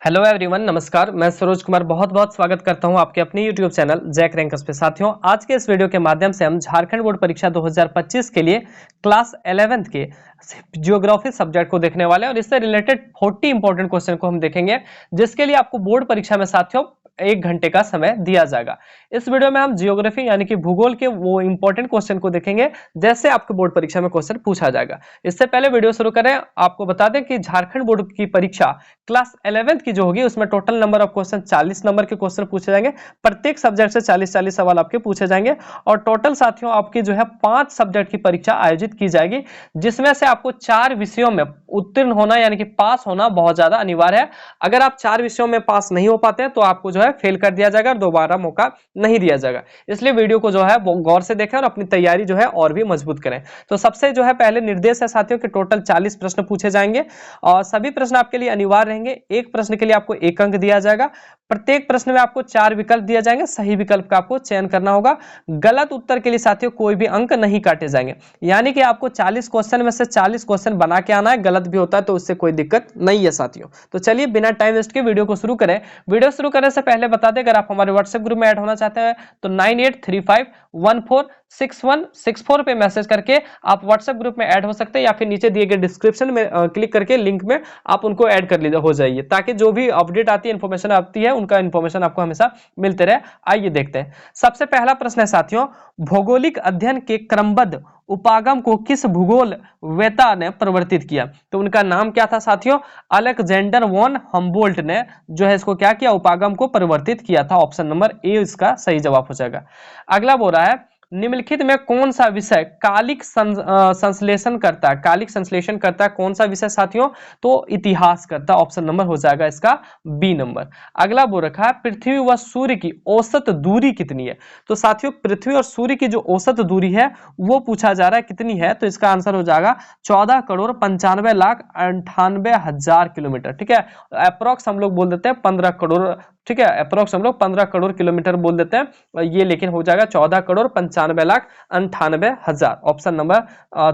Hello everyone, नमस्कार। मैं सरोज कुमार बहुत बहुत स्वागत करता हूं आपके अपने यूट्यूब चैनल जैक रैंकर्स पे। साथियों, आज के इस वीडियो के माध्यम से हम झारखंड बोर्ड परीक्षा 2025 के लिए क्लास 11th के जियोग्राफी सब्जेक्ट को देखने वाले हैं और इससे रिलेटेड 40 इंपॉर्टेंट क्वेश्चन को हम देखेंगे, जिसके लिए आपको बोर्ड परीक्षा में साथियों 1 घंटे का समय दिया जाएगा। इस वीडियो में हम जियोग्राफी यानी कि भूगोल के वो इंपॉर्टेंट क्वेश्चन को देखेंगे जैसे आपके बोर्ड परीक्षा में क्वेश्चन पूछा जाएगा। इससे पहले वीडियो शुरू करें, आपको बता दें कि झारखंड बोर्ड की परीक्षा क्लास 11th की जो होगी उसमें total number of question 40 number के क्वेश्चन पूछे जाएंगे। प्रत्येक सब्जेक्ट से 40-40 सवाल आपके पूछे जाएंगे और टोटल साथियों आपकी जो है 5 सब्जेक्ट की परीक्षा आयोजित की जाएगी, जिसमें से आपको 4 विषयों में उत्तीर्ण होना यानी कि पास होना बहुत ज्यादा अनिवार्य है। अगर आप 4 विषयों में पास नहीं हो पाते हैं तो आपको जो है फेल कर दिया जाएगा और दोबारा मौका नहीं दिया जाएगा। इसलिए वीडियो को जो है गौर से देखें और अपनी तैयारी जो है और भी मजबूत करें। तो सबसे जो है पहले निर्देश है साथियों कि टोटल 40 प्रश्न पूछे जाएंगे और सभी प्रश्न आपके लिए अनिवार्य रहेंगे। एक प्रश्न के लिए आपको 1 अंक दिया जाएगा। प्रत्येक प्रश्न में आपको 4 विकल्प दिए जाएंगे, सही विकल्प का आपको चयन करना होगा। गलत उत्तर के लिए साथियों कोई भी अंक नहीं काटे जाएंगे, यानी कि आपको 40 क्वेश्चन में से 40 क्वेश्चन बना के आना है। गलत भी होता है तो उससे कोई दिक्कत नहीं है साथियों। तो चलिए बिना टाइम वेस्ट के वीडियो को शुरू करें। वीडियो शुरू करने से पहले बता दें, अगर आप हमारे व्हाट्सएप ग्रुप में ऐड होना चाहते हैं तो 9835146164 पे मैसेज करके आप व्हाट्सएप ग्रुप में ऐड हो सकते हैं, या फिर नीचे दिए गए डिस्क्रिप्शन में क्लिक करके लिंक में आप उनको ऐड कर लीजिए, हो जाइए, ताकि जो भी अपडेट आती है, इंफॉर्मेशन आती है, उनका इंफॉर्मेशन आपको हमेशा मिलते रहे। आइए देखते हैं। सबसे पहला प्रश्न है साथियों, भौगोलिक अध्ययन के क्रमबद्ध उपागम को किस भूगोल वेता ने परिवर्तित किया? तो उनका नाम क्या था साथियों? अलेक्जेंडर वॉन हम्बोल्ट ने जो है इसको क्या किया? उपागम को परिवर्तित किया था। ऑप्शन नंबर ए इसका सही जवाब हो जाएगा। अगला बोल रहा है, निम्नलिखित में कौन सा विषय कालिक संश्लेषण करता है? कालिक संश्लेषण करता है कौन सा विषय साथियों? तो इतिहास करता है। ऑप्शन नंबर हो जाएगा इसका बी नंबर। अगला बोल रखा है, पृथ्वी व सूर्य की औसत दूरी कितनी है? तो साथियों पृथ्वी और सूर्य की जो औसत दूरी है वो पूछा जा रहा है, कितनी है? तो इसका आंसर हो जाएगा 14,95,98,000 किलोमीटर। ठीक है, अप्रोक्स हम लोग बोल देते हैं 15 करोड़। ठीक है, अप्रोक्स हम लोग 15 करोड़ किलोमीटर बोल देते हैं, ये लेकिन हो जाएगा 14,95,98,000। ऑप्शन नंबर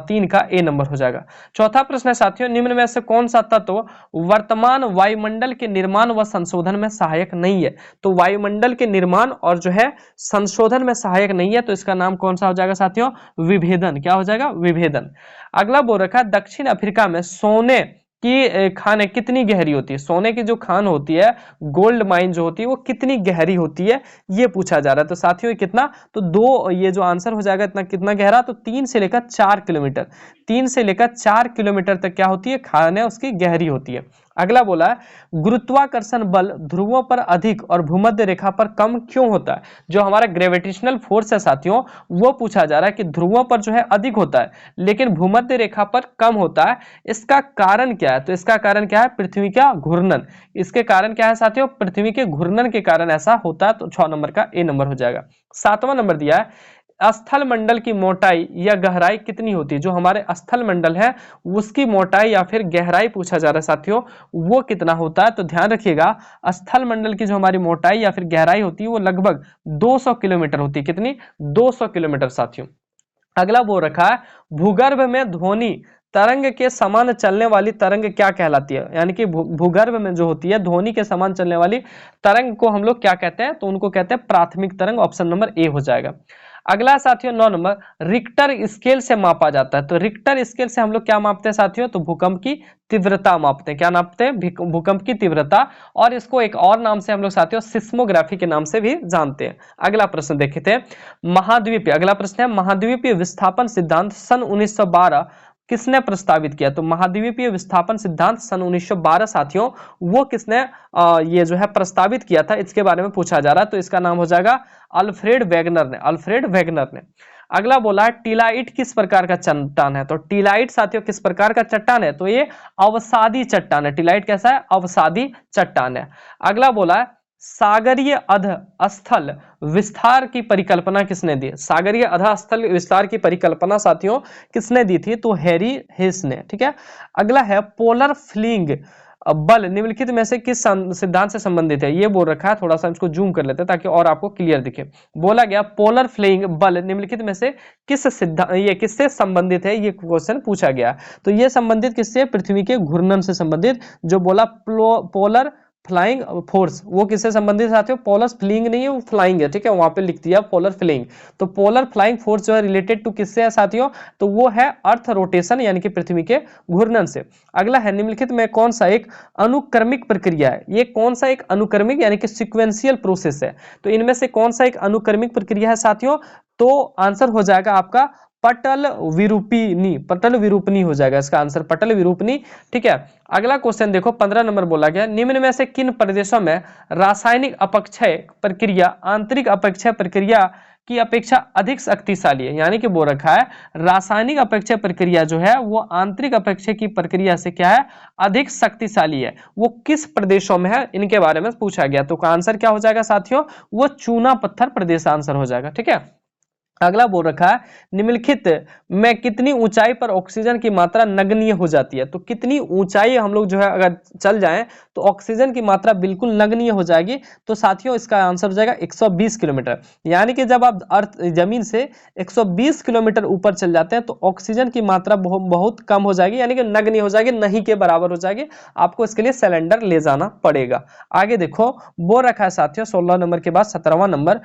3 का ए नंबर हो जाएगा। चौथा प्रश्न है साथियों, निम्न में से कौन सा तत्व वर्तमान वायुमंडल के निर्माण व संशोधन में सहायक नहीं है? तो वायुमंडल के निर्माण और जो है संशोधन में सहायक नहीं है, तो इसका नाम कौन सा हो जाएगा साथियों? विभेदन। क्या हो जाएगा? विभेदन। अगला बोल रखा है, दक्षिण अफ्रीका में सोने की खान कितनी गहरी होती है? सोने की जो खान होती है, गोल्ड माइन जो होती है, वो कितनी गहरी होती है, ये पूछा जा रहा है। तो साथियों कितना? तो 2, ये जो आंसर हो जाएगा इतना, कितना गहरा? तो 3 से लेकर 4 किलोमीटर। 3 से लेकर 4 किलोमीटर तक क्या होती है? खान है उसकी गहरी होती है। अगला बोला है, गुरुत्वाकर्षण बल ध्रुवों पर अधिक और भूमध्य रेखा पर कम क्यों होता है? जो हमारा ग्रेविटेशनल फोर्स है साथियों, वो पूछा जा रहा है कि ध्रुवों पर जो है अधिक होता है लेकिन भूमध्य रेखा पर कम होता है। इसका कारण क्या है? तो इसका कारण क्या है? पृथ्वी का घूर्णन। इसके कारण क्या है साथियों? पृथ्वी के घूर्णन के कारण ऐसा होता है। तो 6 नंबर का ए नंबर हो जाएगा। 7वां नंबर दिया है, स्थल मंडल की मोटाई या गहराई कितनी होती है? जो हमारे स्थल मंडल है उसकी मोटाई या फिर गहराई पूछा जा रहा है साथियों, वो कितना होता है? तो ध्यान रखिएगा, स्थल मंडल की जो हमारी मोटाई या फिर गहराई होती है वो लगभग 200 किलोमीटर होती है। कितनी? 200 किलोमीटर साथियों। अगला बोल रखा है, भूगर्भ में ध्वनि तरंग के समान चलने वाली तरंग क्या कहलाती है? यानी कि भूगर्भ में जो होती है ध्वनि के समान चलने वाली तरंग को हम लोग क्या कहते हैं? तो उनको कहते हैं प्राथमिक तरंग। ऑप्शन नंबर ए हो जाएगा। अगला साथियों 9 नंबर, रिक्टर स्केल से मापा जाता है। तो रिक्टर स्केल से हम लोग क्या मापते हैं साथियों? तो भूकंप की तीव्रता मापते हैं। क्या नापते हैं? भूकंप की तीव्रता। और इसको एक और नाम से हम लोग साथियों सिस्मोग्राफी के नाम से भी जानते हैं। अगला प्रश्न देखते हैं, महाद्वीपीय। अगला प्रश्न है, महाद्वीपीय विस्थापन सिद्धांत सन 1912 किसने प्रस्तावित किया? तो महाद्वीपीय विस्थापन सिद्धांत सन 1912 साथियों, वो किसने ये जो है प्रस्तावित किया था, इसके बारे में पूछा जा रहा है। तो इसका नाम हो जाएगा अल्फ्रेड वेगनर ने। अल्फ्रेड वेगनर ने। अगला बोला है, टीलाइट किस प्रकार का चट्टान है? तो टीलाइट साथियों किस प्रकार का चट्टान है? तो ये अवसादी चट्टान है। टीलाइट कैसा है? अवसादी चट्टान है। अगला बोला है, सागरीय अध स्थल विस्तार की परिकल्पना किसने दी? सागरीय अध स्थल विस्तार की परिकल्पना साथियों किसने दी थी? तो हैरी हेस ने। ठीक है। अगला है, पोलर फ्लिंग बल निम्नलिखित में से किस सिद्धांत से संबंधित है? ये बोल रखा है, थोड़ा सा इसको जूम कर लेते हैं ताकि और आपको क्लियर दिखे। बोला गया, पोलर फ्लिंग बल निम्नलिखित में से किस सिद्धांत, ये किससे संबंधित है? ये क्वेश्चन पूछा गया। तो ये संबंधित किससे? पृथ्वी के घूर्णन से संबंधित। जो बोला पोलर फ्लाइंग फोर्स, वो किससे संबंधित साथियों, पोलर फ्लिंग नहीं है, वो फ्लाइंग है, ठीक है, वहां पे लिख दिया पोलर फ्लिंग। तो पोलर फ्लाइंग फोर्स जो है रिलेटेड टू किससे है साथियों, तो वो है अर्थ रोटेशन यानी कि पृथ्वी के घूर्णन से। अगला है निम्नलिखित में कौन सा एक अनुक्रमिक प्रक्रिया है, ये कौन सा एक अनुक्रमिक यानी कि सिक्वेंशियल प्रोसेस है, तो इनमें से कौन सा एक अनुक्रमिक प्रक्रिया है साथियों, तो आंसर हो जाएगा आपका पटल विरूपणी, पटल विरूपणी हो जाएगा इसका आंसर, पटल विरूपणी, ठीक है। अगला क्वेश्चन देखो 15 नंबर बोला गया, निम्न में से किन प्रदेशों में रासायनिक अपक्षय प्रक्रिया आंतरिक अपक्षय प्रक्रिया की अपेक्षा अधिक शक्तिशाली है, यानी कि बोल रखा है रासायनिक अपक्षय प्रक्रिया जो है वो आंतरिक अपक्षय की प्रक्रिया से क्या है, अधिक शक्तिशाली है, वो किस प्रदेशों में है, इनके बारे में पूछा गया। तो आंसर क्या हो जाएगा साथियों, वो चूना पत्थर प्रदेश आंसर हो जाएगा, ठीक है। अगला बोल रखा है निम्नलिखित में कितनी ऊंचाई पर ऑक्सीजन की मात्रा नगण्य हो जाती है, तो कितनी ऊंचाई हम लोग जो है अगर चल जाएं तो ऑक्सीजन की मात्रा बिल्कुल नगण्य हो जाएगी, तो साथियों इसका आंसर हो जाएगा 120 किलोमीटर, यानी कि जब आप अर्थ जमीन से 120 किलोमीटर ऊपर चल जाते हैं तो ऑक्सीजन की मात्रा बहुत कम हो जाएगी, यानी कि नगण्य हो जाएगी, नहीं के बराबर हो जाएगी, आपको इसके लिए सिलेंडर ले जाना पड़ेगा। आगे देखो बोल रखा है साथियों 16 नंबर के बाद 17वां नंबर,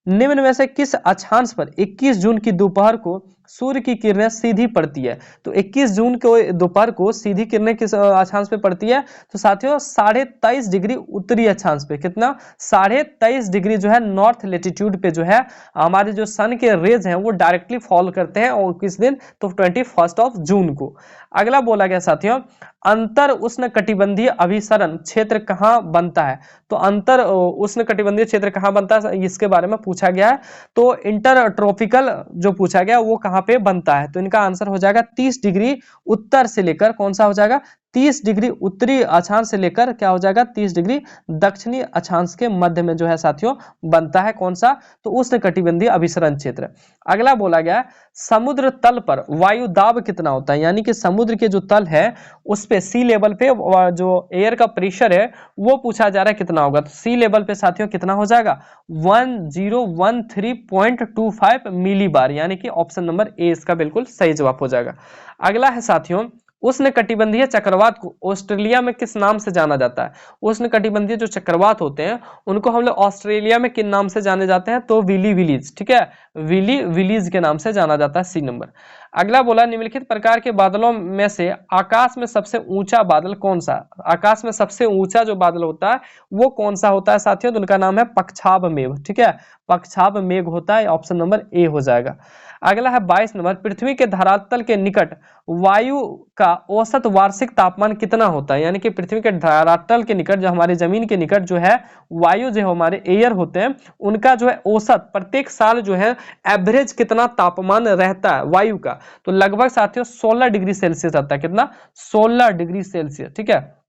निम्न में से किस अक्षांश पर 21 जून की दोपहर को सूर्य की किरणें सीधी पड़ती है, तो 21 जून को दोपहर को सीधी किरणें किस अक्षांश पे पड़ती है, तो साथियों 23.5 डिग्री उत्तरी अक्षांश पे, कितना 23.5 डिग्री जो है नॉर्थ लेटीट्यूड पे जो है हमारे जो सन के रेज हैं वो डायरेक्टली फॉल करते हैं, और किस दिन, तो 21 जून को। अगला बोला गया साथियों अंतर उष्ण कटिबंधीय अभिसरण क्षेत्र कहाँ बनता है, तो अंतर उष्ण कटिबंधीय क्षेत्र कहाँ बनता है इसके बारे में पूछा गया है, तो इंटर ट्रॉपिकल जो पूछा गया वो कहाँ पे बनता है, तो इनका आंसर हो जाएगा 30 डिग्री उत्तर से लेकर कौन सा हो जाएगा, 30 डिग्री उत्तरी अक्षांश से लेकर क्या हो जाएगा 30 डिग्री दक्षिणी अक्षांश के मध्य में जो है साथियों बनता है, कौन सा, तो उष्णकटिबंधीय अभिसरण क्षेत्र। अगला बोला गया समुद्र तल पर वायु दाब कितना होता है, यानी कि समुद्र के जो तल है उस पे सी लेवल पे जो एयर का प्रेशर है वो पूछा जा रहा है कितना होगा, तो सी लेवल पे साथियों कितना हो जाएगा 1013.25 मिली बार, यानी कि ऑप्शन नंबर ए इसका बिल्कुल सही जवाब हो जाएगा। अगला है साथियों उष्णकटिबंधीय चक्रवात को ऑस्ट्रेलिया में किस नाम से जाना जाता है, उष्णकटिबंधीय जो चक्रवात होते हैं उनको हम लोग ऑस्ट्रेलिया में किन नाम से जाने जाते हैं, तो विली विलीज, ठीक है, विली विलीज के नाम से जाना जाता है, सी नंबर। अगला बोला निम्नलिखित प्रकार के बादलों में से आकाश में सबसे ऊंचा बादल कौन सा, आकाश में सबसे ऊंचा जो बादल होता है वो कौन सा होता है साथियों, तो उनका नाम है पक्षाभ मेघ, ठीक है, पक्षाभ मेघ होता है, ऑप्शन नंबर ए हो जाएगा। अगला है 22 नंबर पृथ्वी के धरातल के निकट वायु का औसत वार्षिक तापमान कितना होता है, यानी कि पृथ्वी के धरातल के निकट जो हमारी जमीन के निकट जो है वायु जो हमारे एयर होते हैं उनका जो है औसत प्रत्येक साल जो है एवरेज कितना तापमान रहता है वायु का, तो लगभग साथियों 16 डिग्री सेल्सियस आता है, कितना 16 डिग्री सेल्सियस, ठीक है।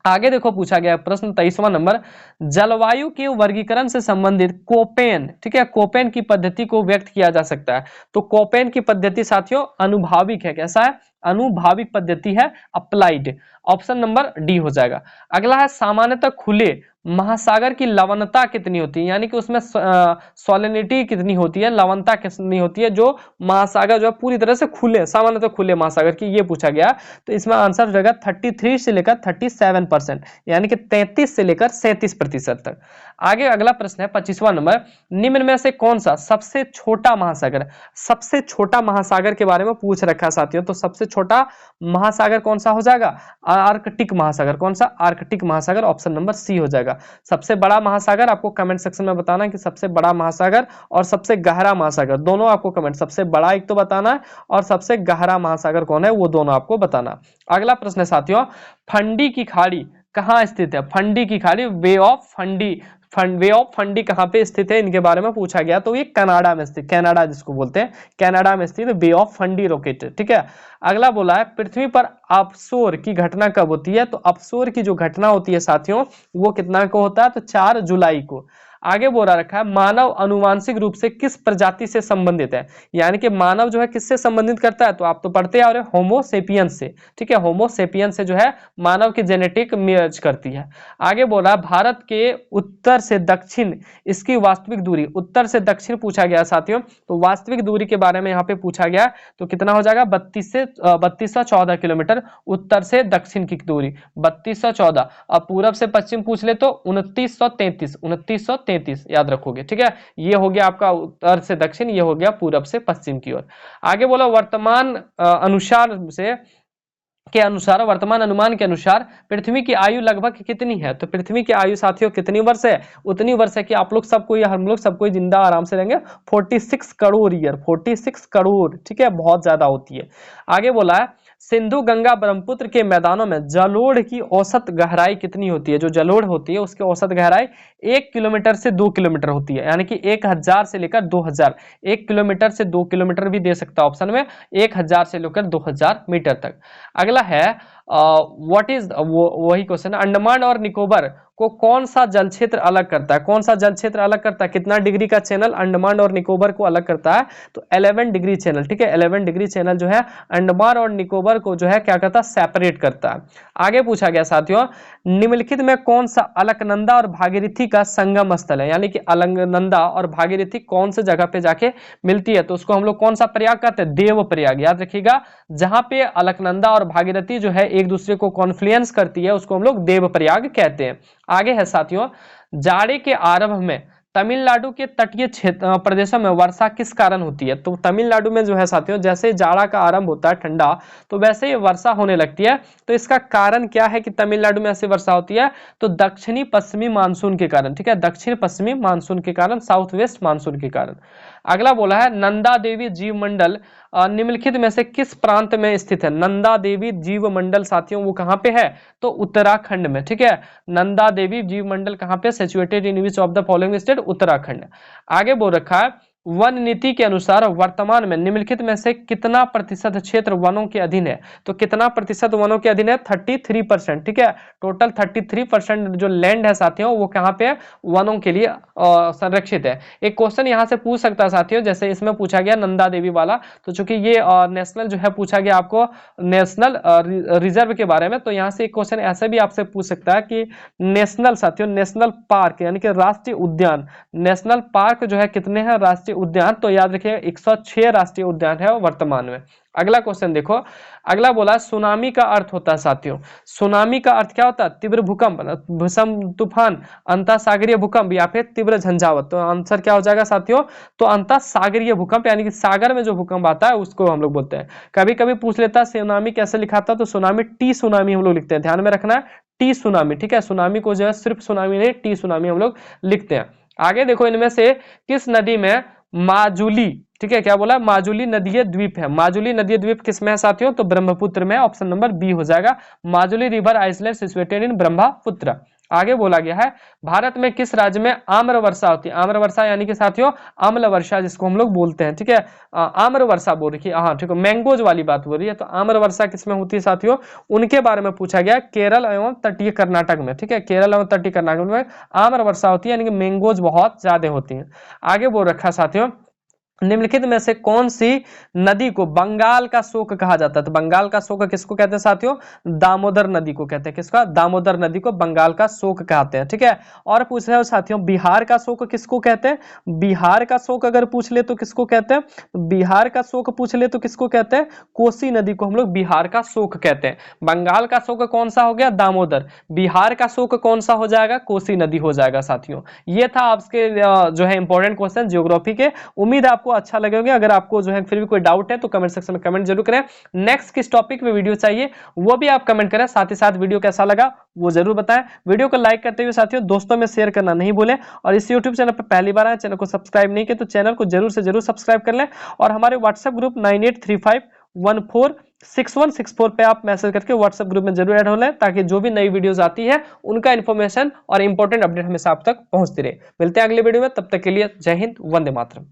आगे देखो पूछा गया प्रश्न 23वां नंबर जलवायु के वर्गीकरण से संबंधित कोपेन, ठीक है, कोपेन की पद्धति को व्यक्त किया जा सकता है, तो कोपेन की पद्धति साथियों अनुभाविक है, कैसा है, अनुभाविक पद्धति है, अप्लाइड, ऑप्शन नंबर डी हो जाएगा। अगला है सामान्यतः खुले महासागर की लवणता कितनी होती है, यानी कि उसमें सॉलिनिटी कितनी होती है, लवणता कितनी होती है, जो महासागर जो है पूरी तरह से खुले सामान्यतः खुले महासागर की, ये पूछा गया, तो इसमें आंसर हो जाएगा 33 से लेकर 37%, यानी कि 33 से लेकर 37% तक। आगे अगला प्रश्न है 25वां नंबर निम्न में से कौन सा सबसे छोटा महासागर, सबसे छोटा महासागर के बारे में पूछ रखा है साथियों, तो सबसे छोटा महासागर कौन सा हो जाएगा, आर्कटिक महासागर, कौन सा, आर्कटिक महासागर, ऑप्शन नंबर सी हो जाएगा। सबसे बड़ा महासागर आपको कमेंट सेक्शन में बताना है कि सबसे बड़ा महासागर और सबसे गहरा महासागर दोनों आपको कमेंट, सबसे बड़ा एक तो बताना है और सबसे गहरा महासागर कौन है वो दोनों आपको बताना। अगला प्रश्न है साथियों फंडी की खाड़ी कहाँ स्थित है, फंडी की खाड़ी bay of Fundy, bay of Fundy कहाँ पे स्थित है इनके बारे में पूछा गया, तो ये कनाडा में स्थित, कनाडा जिसको बोलते हैं कनाडा में स्थित बे ऑफ फंडी लोकेटेड, ठीक है। अगला बोला है पृथ्वी पर अपसोर की घटना कब होती है, तो अपसोर की जो घटना होती है साथियों वो कितना को होता है, तो 4 जुलाई को। आगे बोला रखा है मानव अनुवांशिक रूप से किस प्रजाति से संबंधित है, यानी कि मानव जो है किससे संबंधित करता है, तो आप तो पढ़ते आ रहे हो होमोसेपियंस से, ठीक है, होमोसेपियंस से जो है मानव की जेनेटिक मैच करती है। आगे बोला भारत के उत्तर से दक्षिण इसकी वास्तविक दूरी, उत्तर से दक्षिण पूछा गया साथियों, तो वास्तविक दूरी के बारे में यहाँ पे पूछा गया, तो कितना हो जाएगा 3214 किलोमीटर उत्तर से दक्षिण की दूरी 3214। अब पूरब से पश्चिम पूछ ले तो 2933 याद रखोगे, ठीक है, ये हो गया आपका उत्तर से दक्षिण, ये हो गया पूरब से पश्चिम की ओर। आगे बोला वर्तमान वर्तमान अनुमान के अनुसार पृथ्वी की आयु लगभग कितनी है, तो पृथ्वी की आयु साथियों कितनी वर्ष है, उतनी वर्ष है कि आप लोग सबको या हम लोग सबको जिंदा आराम से रहेंगे 46 करोड़ ईयर, 46 करोड़, ठीक है, बहुत ज्यादा होती है। आगे बोला है सिंधु गंगा ब्रह्मपुत्र के मैदानों में जलोढ़ की औसत गहराई कितनी होती है, जो जलोढ़ होती है उसकी औसत गहराई 1 किलोमीटर से 2 किलोमीटर होती है, यानी कि 1000 से लेकर 2000, 1 किलोमीटर से 2 किलोमीटर भी दे सकता है ऑप्शन में, 1000 से लेकर 2000 मीटर तक। अगला है व्हाट इज वही क्वेश्चन, अंडमान और निकोबार को कौन सा जल क्षेत्र अलग करता है, कौन सा जल क्षेत्र अलग करता है, कितना डिग्री का चैनल अंडमान और निकोबार को अलग करता है, तो 11 डिग्री चैनल, ठीक है, 11 डिग्री चैनल जो है अंडमान और निकोबार को जो है क्या करता है, सेपरेट करता है। आगे पूछा गया साथियों निम्नलिखित में कौन सा अलकनंदा और भागीरथी का संगम स्थल है, यानी कि अलकनंदा और भागीरथी कौन से जगह पे जाके मिलती है, तो उसको हम लोग कौन सा प्रयाग कहते हैं, देव प्रयाग, याद रखिएगा, जहां पे अलकनंदा और भागीरथी जो है एक दूसरे को कॉन्फ्लुएंस करती है उसको हम लोग देव प्रयाग कहते हैं। आगे है साथियों जाड़े के आरंभ में तमिलनाडु के तटीय क्षेत्र प्रदेशों में वर्षा किस कारण होती है, तो तमिलनाडु में जो है साथियों जैसे जाड़ा का आरंभ होता है ठंडा, तो वैसे ही वर्षा होने लगती है, तो इसका कारण क्या है कि तमिलनाडु में ऐसी वर्षा होती है, तो दक्षिणी पश्चिमी मानसून के कारण, ठीक है, दक्षिण पश्चिमी मानसून के कारण, साउथ वेस्ट मानसून के कारण। अगला बोला है नंदा देवी जीव मंडल निम्नलिखित में से किस प्रांत में स्थित है, नंदा देवी जीव मंडल साथियों वो कहां पे है, तो उत्तराखंड में, ठीक है, नंदा देवी जीव मंडल कहां पे situated in which of the following state, Uttarakhand. आगे बोल रखा है वन नीति के अनुसार वर्तमान में निम्नलिखित में से कितना प्रतिशत क्षेत्र वनों के अधीन है, तो कितना प्रतिशत वनों के अधीन है, 33%, ठीक है, टोटल 33% जो लैंड है साथियों वो कहां पे है, वनों के लिए संरक्षित है। एक क्वेश्चन यहां से पूछ सकता है साथियों, जैसे इसमें पूछा गया नंदा देवी वाला, तो चूंकि ये नेशनल जो है पूछा गया आपको नेशनल रिजर्व के बारे में, तो यहाँ से एक क्वेश्चन ऐसे भी आपसे पूछ सकता है कि नेशनल साथियों नेशनल पार्क यानी कि राष्ट्रीय उद्यान, नेशनल पार्क जो है कितने हैं राष्ट्रीय उद्यान, तो याद रखिए 106 राष्ट्रीय उद्यान है वर्तमान में। अगला क्वेश्चन देखो, अगला बोला सुनामी का अर्थ होता है साथियों, सुनामी का अर्थ क्या होता है, तीव्र भूकंप, भूस्खलन, तूफान, अंतःसागरीय भूकंप या फिर तीव्र झंझावत, तो आंसर क्या हो जाएगा साथियों, तो अंतःसागरीय भूकंप यानी कि सागर में जो भूकंप आता है उसको हम लोग बोलते हैं। कभी कभी पूछ लेता है सुनामी कैसे लिखा था, तो सुनामी टी सुनामी हम लोग लिखते हैं, ध्यान में रखना है टी सुनामी, ठीक है, सुनामी को जो है सिर्फ सुनामी नहीं टी सुनामी हम लोग लिखते हैं। आगे देखो इनमें से किस नदी में माजुली, ठीक है, क्या बोला, माजुली नदीय द्वीप है, माजुली नदीय द्वीप किसमें है साथियों, तो ब्रह्मपुत्र में, ऑप्शन नंबर बी हो जाएगा, Majuli river island situated in Brahmaputra. आगे बोला गया है भारत में किस राज्य में आम्र वर्षा होती है, आम्र वर्षा यानी कि साथियों अम्ल वर्षा जिसको हम लोग बोलते हैं, ठीक है, आम्र वर्षा बोल रही है, हाँ ठीक है, मैंगोज वाली बात हो रही है, तो आम्र वर्षा किसमें होती है साथियों, उनके बारे में पूछा गया, केरल एवं तटीय कर्नाटक में, ठीक है, केरल एवं तटीय कर्नाटक में आम्र वर्षा होती है, यानी कि मैंगोज बहुत ज्यादा होती है। आगे बोल रखा साथियों निम्नलिखित में से कौन सी नदी को बंगाल का शोक कहा जाता है, तो बंगाल का शोक किसको कहते हैं साथियों, दामोदर नदी को कहते हैं, किसका, दामोदर नदी को बंगाल का शोक कहते हैं, ठीक है। और पूछ रहे हो साथियों बिहार का शोक किसको कहते हैं, बिहार का शोक अगर पूछ ले तो किसको कहते हैं, बिहार का शोक पूछ ले तो किसको कहते हैं, कोसी नदी को हम लोग बिहार का शोक कहते हैं। बंगाल का शोक कौन सा हो गया, दामोदर, बिहार का शोक कौन सा हो जाएगा, कोसी नदी हो जाएगा साथियों। ये था आपके जो है इंपॉर्टेंट क्वेश्चन ज्योग्राफी के, उम्मीद है अच्छा लगेगा। अगर आपको जो है फिर भी कोई डाउट है तो कमेंट सेक्शन में कमेंट जरूर करें, नेक्स्ट किस टॉपिक पे वीडियो चाहिए वो भी आप कमेंट करें, साथ ही साथ वीडियो कैसा लगा वो जरूर बताएं। वीडियो को लाइक करते हुए साथियों दोस्तों में शेयर करना नहीं भूलें, और इस यूट्यूब चैनल पर पहली बार आए, चैनल को सब्सक्राइब नहीं किया तो चैनल को जरूर से जरूर सब्सक्राइब कर लें, और हमारे व्हाट्सएप ग्रुप 9835146164 पे आप मैसेज करके व्हाट्सएप ग्रुप में जरूर ऐड हो लें, ताकि जो भी नई वीडियोस आती है उनका इन्फॉर्मेशन और इंपॉर्टेंट अपडेट हमेशा आप तक पहुंचती रहे। मिलते हैं अगले वीडियो में, तब तक के लिए जय हिंद, वंदे मातरम।